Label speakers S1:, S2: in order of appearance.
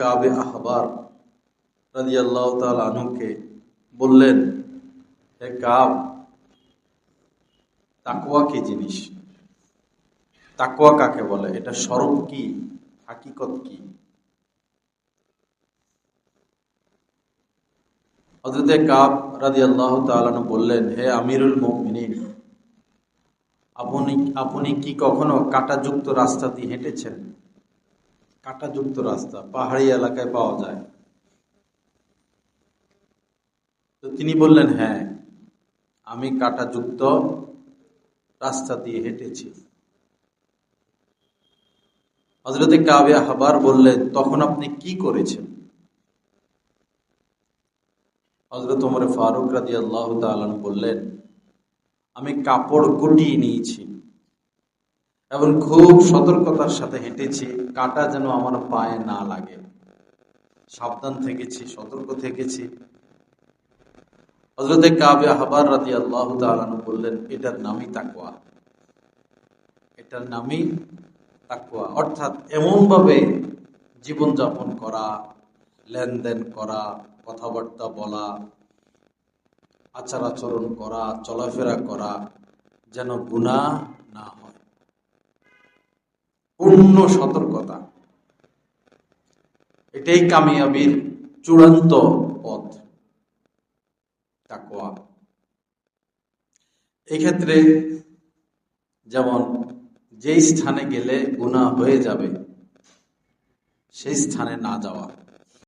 S1: কাবে আহবার রাদিয়াল্লাহু তাআলা আনহুকে বললেন, হে কাব, তাকওয়া কি জিনিস? তাকওয়া কাকে বলে? এটা স্বরূপ কি, হাকিকত কি? হযরতে কাব রাদিয়াল্লাহু তাআলা আনহু বললেন, হে আমিরুল মুমিনিন, আপনি আপনি কি কখনো কাঁটাযুক্ত রাস্তা দিয়ে হেঁটেছেন? কাঁটাযুক্ত রাস্তা পাহাড়ি এলাকায় পাওয়া যায়। তো তিনি বললেন, হ্যাঁ, আমি কাঁটাযুক্ত রাস্তা দিয়ে হেঁটেছি। হযরতে কাবে আহবার বললেন, তখন আপনি কি করেছেন? হযরত ওমর ফারুক রাদিয়াল্লাহু তাআলা বললেন, আমি কাপড় গুটিয়ে নিয়েছি এবং খুব সতর্কতার সাথে হেঁটেছি, কাঁটা যেন আমার পায়ে না লাগে। সাবধান থেকেছি, সতর্ক থেকেছি। হযরতে কাবে আহবার রাদিয়াল্লাহু তাআলা বললেন, এটার নামই তাকওয়া। এটার নামই তাকওয়া, অর্থাৎ এমন ভাবে জীবনযাপন করা, লেনদেন করা, কথাবার্তা বলা, আচার আচরণ করা, চলাফেরা করা যেন গুনাহ না হয়। পূর্ণ সতর্কতা, এটাই কামিয়াবির চূড়ান্ত পথ, তাকওয়া। এক্ষেত্রে যেমন যেই স্থানে গেলে গুনাহ হয়ে যাবে সেই স্থানে না যাওয়া।